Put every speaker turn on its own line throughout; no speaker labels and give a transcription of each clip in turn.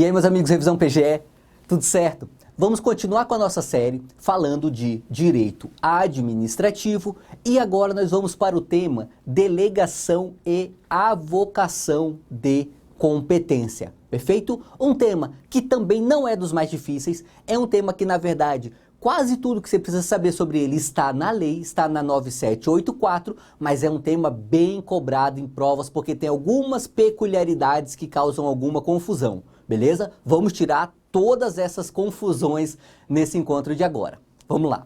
E aí, meus amigos, Revisão PGE, tudo certo? Vamos continuar com a nossa série falando de direito administrativo e agora nós vamos para o tema delegação e avocação de competência, perfeito? Um tema que também não é dos mais difíceis, é um tema que, na verdade, quase tudo que você precisa saber sobre ele está na lei, está na 9784, mas é um tema bem cobrado em provas porque tem algumas peculiaridades que causam alguma confusão, beleza? Vamos tirar todas essas confusões nesse encontro de agora. Vamos lá.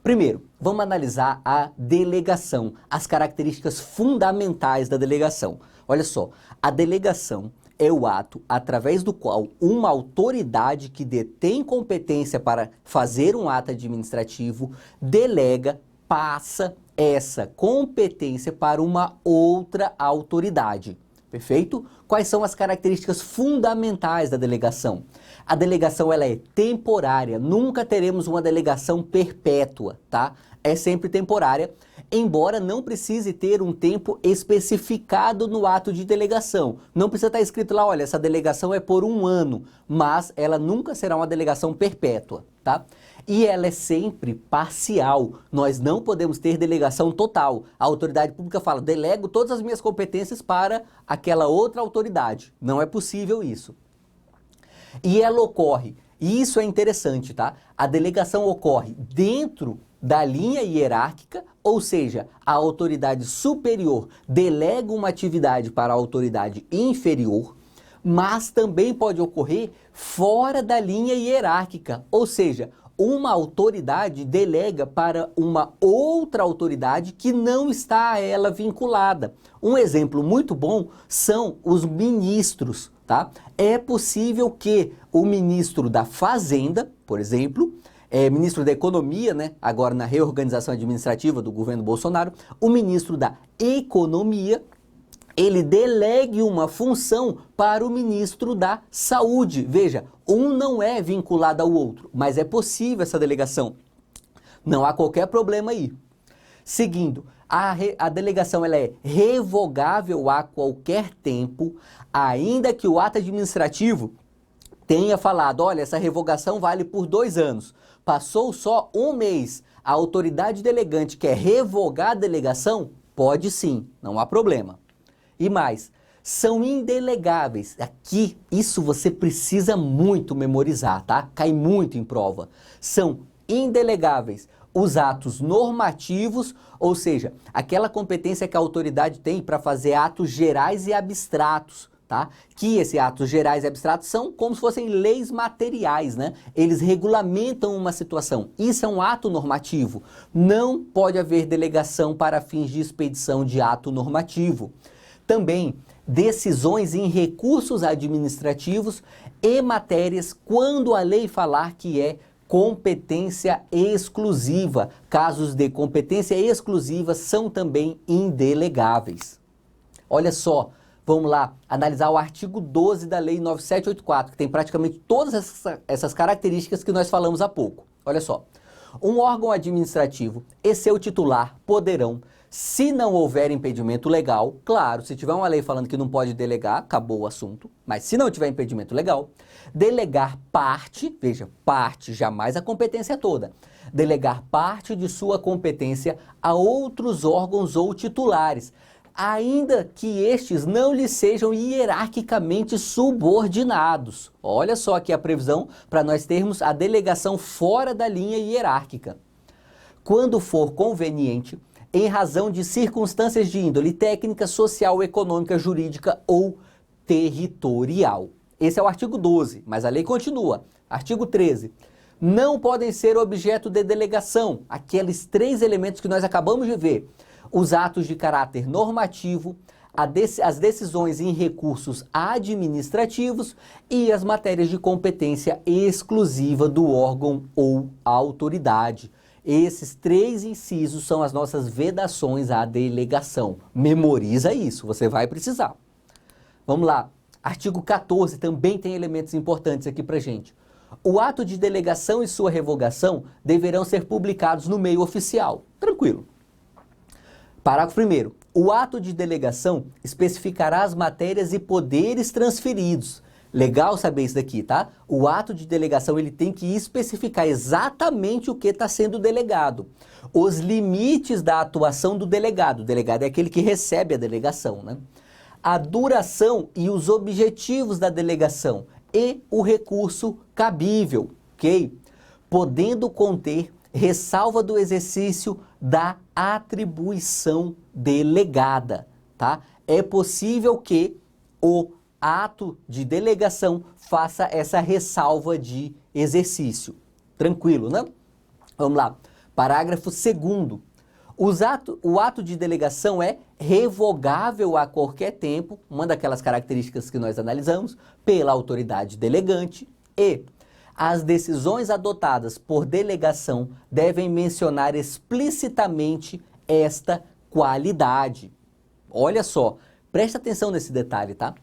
Primeiro, vamos analisar a delegação, as características fundamentais da delegação. Olha só, a delegação é o ato através do qual uma autoridade que detém competência para fazer um ato administrativo delega, passa essa competência para uma outra autoridade. Perfeito? Quais são as características fundamentais da delegação? A delegação ela é temporária, nunca teremos uma delegação perpétua, tá? É sempre temporária, embora não precise ter um tempo especificado no ato de delegação. Não precisa estar escrito lá, olha, essa delegação é por 1 ano, mas ela nunca será uma delegação perpétua, tá? E ela é sempre parcial, nós não podemos ter delegação total. A autoridade pública fala, delego todas as minhas competências para aquela outra autoridade. Não é possível isso. E ela ocorre, e isso é interessante, tá? A delegação ocorre dentro da linha hierárquica, ou seja, a autoridade superior delega uma atividade para a autoridade inferior, mas também pode ocorrer fora da linha hierárquica, ou seja, uma autoridade delega para uma outra autoridade que não está a ela vinculada. Um exemplo muito bom são os ministros, tá? É possível que o ministro da Fazenda, por exemplo, ministro da Economia, né? Agora na reorganização administrativa do governo Bolsonaro, o ministro da Economia, ele delegue uma função para o ministro da Saúde. Veja, um não é vinculado ao outro, mas é possível essa delegação. Não há qualquer problema aí. Seguindo, a delegação ela é revogável a qualquer tempo, ainda que o ato administrativo tenha falado, olha, essa revogação vale por 2 anos. Passou só 1 mês, a autoridade delegante quer revogar a delegação? Pode sim, não há problema. E mais, são indelegáveis. Aqui, isso você precisa muito memorizar, tá? Cai muito em prova. São indelegáveis os atos normativos, ou seja, aquela competência que a autoridade tem para fazer atos gerais e abstratos, tá? Que esses atos gerais e abstratos são como se fossem leis materiais, né? Eles regulamentam uma situação. Isso é um ato normativo. Não pode haver delegação para fins de expedição de ato normativo. Também decisões em recursos administrativos e matérias quando a lei falar que é competência exclusiva. Casos de competência exclusiva são também indelegáveis. Olha só, vamos lá analisar o artigo 12 da Lei 9784, que tem praticamente todas essas características que nós falamos há pouco. Olha só, um órgão administrativo e seu titular poderão, se não houver impedimento legal, claro, se tiver uma lei falando que não pode delegar, acabou o assunto, mas se não tiver impedimento legal, delegar parte, veja, parte, jamais a competência toda, delegar parte de sua competência a outros órgãos ou titulares, ainda que estes não lhe sejam hierarquicamente subordinados. Olha só aqui a previsão para nós termos a delegação fora da linha hierárquica. Quando for conveniente, em razão de circunstâncias de índole técnica, social, econômica, jurídica ou territorial. Esse é o artigo 12, mas a lei continua. Artigo 13. Não podem ser objeto de delegação, aqueles 3 elementos que nós acabamos de ver. Os atos de caráter normativo, as decisões em recursos administrativos e as matérias de competência exclusiva do órgão ou autoridade. Esses 3 incisos são as nossas vedações à delegação. Memoriza isso, você vai precisar. Vamos lá. Artigo 14 também tem elementos importantes aqui pra gente. O ato de delegação e sua revogação deverão ser publicados no meio oficial. Tranquilo. Parágrafo 1º. O ato de delegação especificará as matérias e poderes transferidos. Legal saber isso daqui, tá? O ato de delegação ele tem que especificar exatamente o que está sendo delegado. Os limites da atuação do delegado. O delegado é aquele que recebe a delegação, né? A duração e os objetivos da delegação e o recurso cabível, ok? Podendo conter ressalva do exercício da atribuição delegada, tá? É possível que o ato de delegação faça essa ressalva de exercício. Tranquilo, né? Vamos lá. Parágrafo 2º. O ato de delegação é revogável a qualquer tempo, uma daquelas características que nós analisamos, pela autoridade delegante, e as decisões adotadas por delegação devem mencionar explicitamente esta qualidade. Olha só, presta atenção nesse detalhe, tá?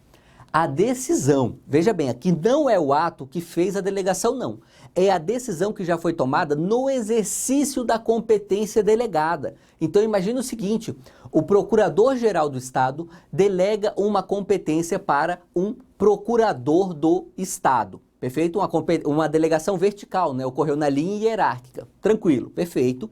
A decisão, veja bem, aqui não é o ato que fez a delegação, não. É a decisão que já foi tomada no exercício da competência delegada. Então imagine o seguinte, o Procurador-Geral do Estado delega uma competência para um Procurador do Estado. Perfeito? Uma delegação vertical, né? Ocorreu na linha hierárquica. Tranquilo, perfeito.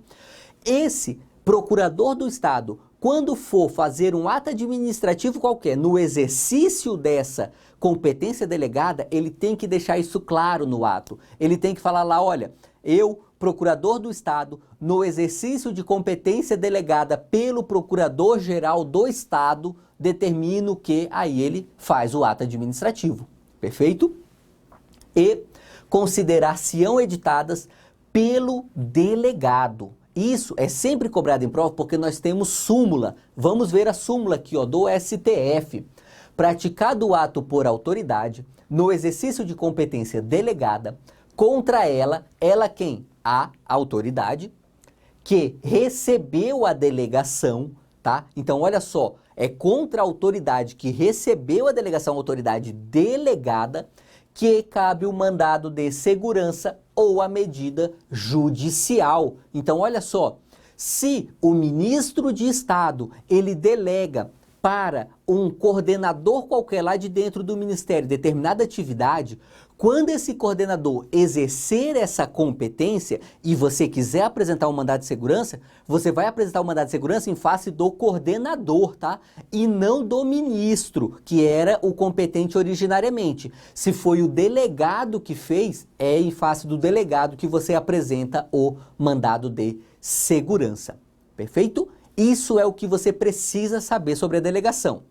Esse Procurador do Estado, quando for fazer um ato administrativo qualquer, no exercício dessa competência delegada, ele tem que deixar isso claro no ato. Ele tem que falar lá, olha, eu, Procurador do Estado, no exercício de competência delegada pelo Procurador-Geral do Estado, determino que aí ele faz o ato administrativo. Perfeito? E considerar-se-ão editadas pelo delegado. Isso é sempre cobrado em prova porque nós temos súmula. Vamos ver a súmula aqui, ó, do STF. Praticado o ato por autoridade, no exercício de competência delegada, contra ela quem? A autoridade, que recebeu a delegação, tá? Então, olha só, é contra a autoridade que recebeu a delegação, a autoridade delegada, que cabe o mandado de segurança ou a medida judicial. Então, olha só, se o ministro de Estado, ele delega para um coordenador qualquer lá de dentro do ministério determinada atividade, quando esse coordenador exercer essa competência e você quiser apresentar um mandado de segurança, você vai apresentar o mandado de segurança em face do coordenador, tá? E não do ministro, que era o competente originariamente. Se foi o delegado que fez, é em face do delegado que você apresenta o mandado de segurança. Perfeito? Isso é o que você precisa saber sobre a delegação.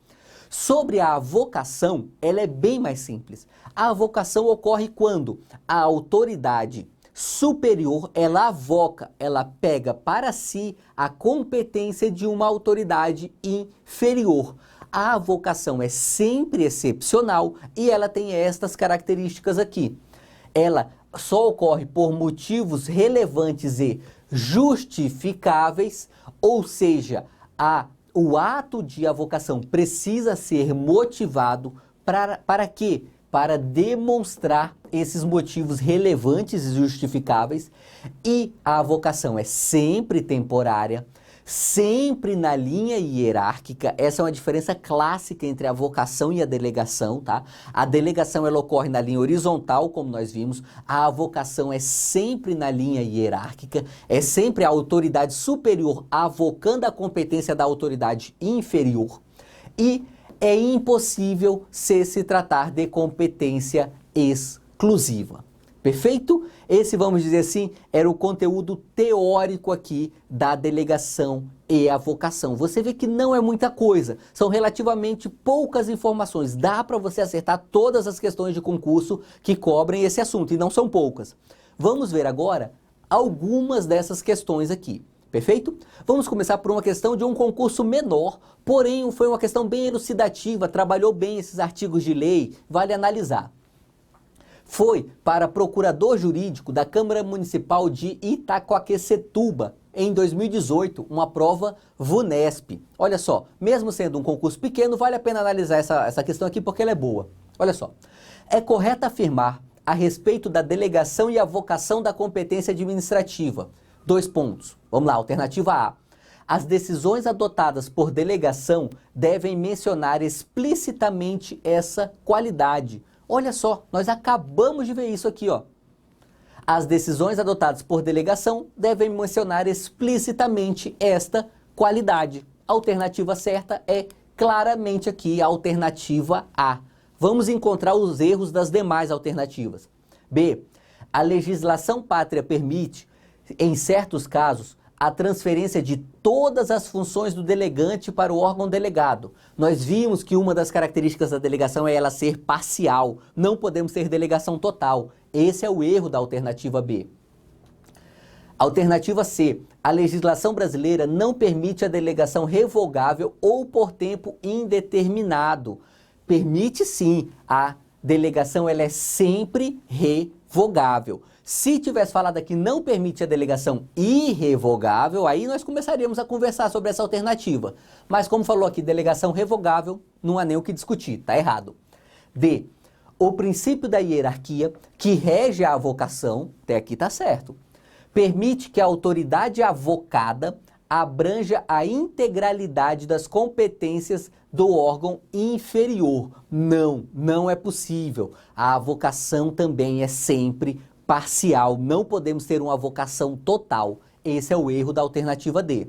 Sobre a avocação, ela é bem mais simples. A avocação ocorre quando a autoridade superior, ela avoca, ela pega para si a competência de uma autoridade inferior. A avocação é sempre excepcional e ela tem estas características aqui. Ela só ocorre por motivos relevantes e justificáveis, ou seja, o ato de avocação precisa ser motivado para quê? Para demonstrar esses motivos relevantes e justificáveis, e a avocação é sempre temporária, sempre na linha hierárquica. Essa é uma diferença clássica entre a avocação e a delegação, tá? A delegação ela ocorre na linha horizontal, como nós vimos, a avocação é sempre na linha hierárquica, é sempre a autoridade superior avocando a competência da autoridade inferior, e é impossível se tratar de competência exclusiva. Perfeito? Esse, vamos dizer assim, era o conteúdo teórico aqui da delegação e avocação. Você vê que não é muita coisa, são relativamente poucas informações. Dá para você acertar todas as questões de concurso que cobrem esse assunto, e não são poucas. Vamos ver agora algumas dessas questões aqui. Perfeito? Vamos começar por uma questão de um concurso menor, porém foi uma questão bem elucidativa, trabalhou bem esses artigos de lei, vale analisar. Foi para procurador jurídico da Câmara Municipal de Itaquaquecetuba, em 2018, uma prova VUNESP. Olha só, mesmo sendo um concurso pequeno, vale a pena analisar essa questão aqui porque ela é boa. Olha só, é correto afirmar a respeito da delegação e avocação da competência administrativa. 2 pontos. Vamos lá, alternativa A. As decisões adotadas por delegação devem mencionar explicitamente essa qualidade. Olha só, nós acabamos de ver isso aqui, ó. As decisões adotadas por delegação devem mencionar explicitamente esta qualidade. A alternativa certa é claramente aqui a alternativa A. Vamos encontrar os erros das demais alternativas. B. A legislação pátria permite, em certos casos, a transferência de todas as funções do delegante para o órgão delegado. Nós vimos que uma das características da delegação é ela ser parcial. Não podemos ter delegação total. Esse é o erro da alternativa B. Alternativa C. A legislação brasileira não permite a delegação revogável ou por tempo indeterminado. Permite sim. A delegação ela é sempre revogável. Se tivesse falado aqui não permite a delegação irrevogável, aí nós começaríamos a conversar sobre essa alternativa. Mas como falou aqui delegação revogável, não há nem o que discutir, tá errado. D. O princípio da hierarquia que rege a avocação, até aqui tá certo, permite que a autoridade avocada abranja a integralidade das competências do órgão inferior. Não, não é possível. A avocação também é sempre parcial, não podemos ter uma avocação total. Esse é o erro da alternativa D.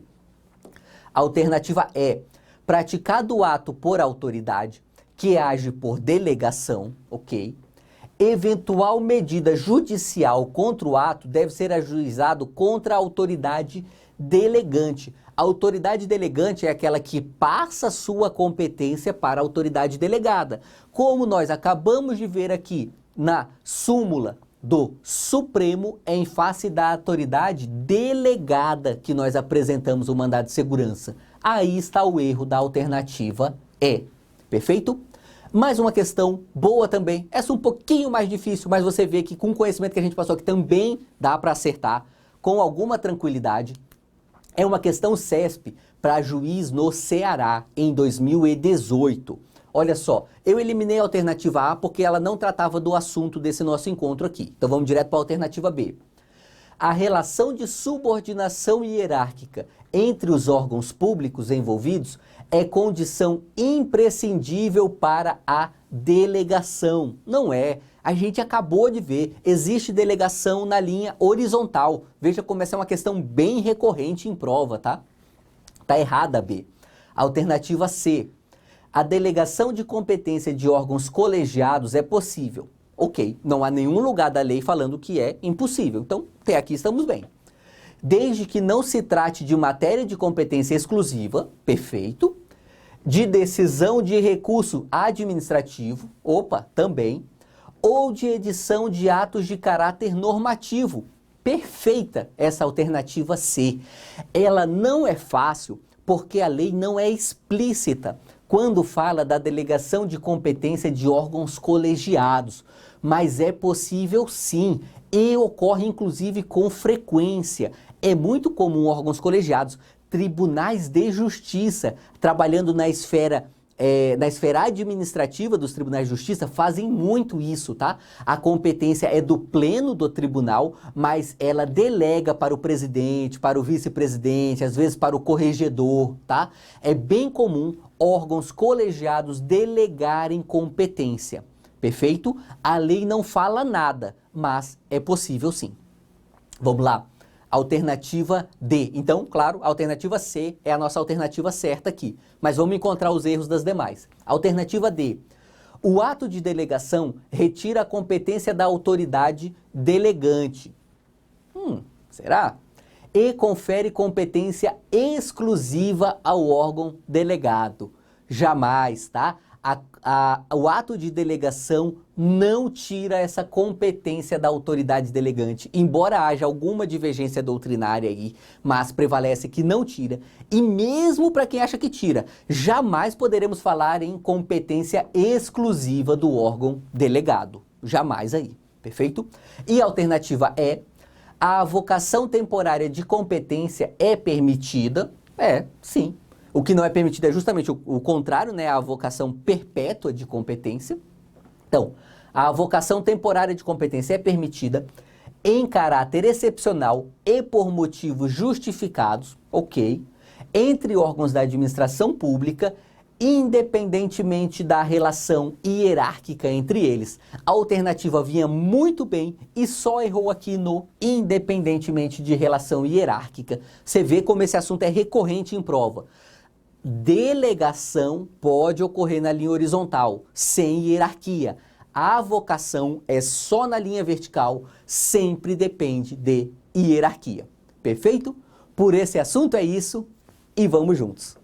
A alternativa E. Praticado o ato por autoridade, que age por delegação, ok? Eventual medida judicial contra o ato deve ser ajuizado contra a autoridade delegante. A autoridade delegante é aquela que passa sua competência para a autoridade delegada. Como nós acabamos de ver aqui na súmula do Supremo, é em face da autoridade delegada que nós apresentamos o mandado de segurança. Aí está o erro da alternativa E. Perfeito? Mais uma questão boa também. Essa um pouquinho mais difícil, mas você vê que com o conhecimento que a gente passou aqui também dá para acertar com alguma tranquilidade. É uma questão CESP para juiz no Ceará em 2018. Olha só, eu eliminei a alternativa A porque ela não tratava do assunto desse nosso encontro aqui. Então vamos direto para a alternativa B. A relação de subordinação hierárquica entre os órgãos públicos envolvidos é condição imprescindível para a delegação. Não é. A gente acabou de ver, existe delegação na linha horizontal. Veja como essa é uma questão bem recorrente em prova, tá? Tá errada a B. Alternativa C. A delegação de competência de órgãos colegiados é possível. Ok, não há nenhum lugar da lei falando que é impossível. Então, até aqui estamos bem. Desde que não se trate de matéria de competência exclusiva, perfeito. De decisão de recurso administrativo, opa, também. Ou de edição de atos de caráter normativo. Perfeita essa alternativa C. Ela não é fácil porque a lei não é explícita quando fala da delegação de competência de órgãos colegiados. Mas é possível sim, e ocorre inclusive com frequência. É muito comum órgãos colegiados, tribunais de justiça, trabalhando na esfera administrativa dos tribunais de justiça, fazem muito isso, tá? A competência é do pleno do tribunal, mas ela delega para o presidente, para o vice-presidente, às vezes para o corregedor, tá? É bem comum órgãos colegiados delegarem competência, perfeito? A lei não fala nada, mas é possível sim. Vamos lá. Alternativa D. Então, claro, a alternativa C é a nossa alternativa certa aqui. Mas vamos encontrar os erros das demais. Alternativa D. O ato de delegação retira a competência da autoridade delegante. Será? E confere competência exclusiva ao órgão delegado. Jamais, tá? O ato de delegação não tira essa competência da autoridade delegante, embora haja alguma divergência doutrinária aí, mas prevalece que não tira. E mesmo para quem acha que tira, jamais poderemos falar em competência exclusiva do órgão delegado. Jamais aí, perfeito? E a alternativa é: a avocação temporária de competência é permitida? Sim. O que não é permitido é justamente o contrário, né? A avocação perpétua de competência. Então, a avocação temporária de competência é permitida em caráter excepcional e por motivos justificados, ok, entre órgãos da administração pública independentemente da relação hierárquica entre eles. A alternativa vinha muito bem e só errou aqui no independentemente de relação hierárquica. Você vê como esse assunto é recorrente em prova. Delegação pode ocorrer na linha horizontal, sem hierarquia. A avocação é só na linha vertical, sempre depende de hierarquia. Perfeito? Por esse assunto é isso e vamos juntos.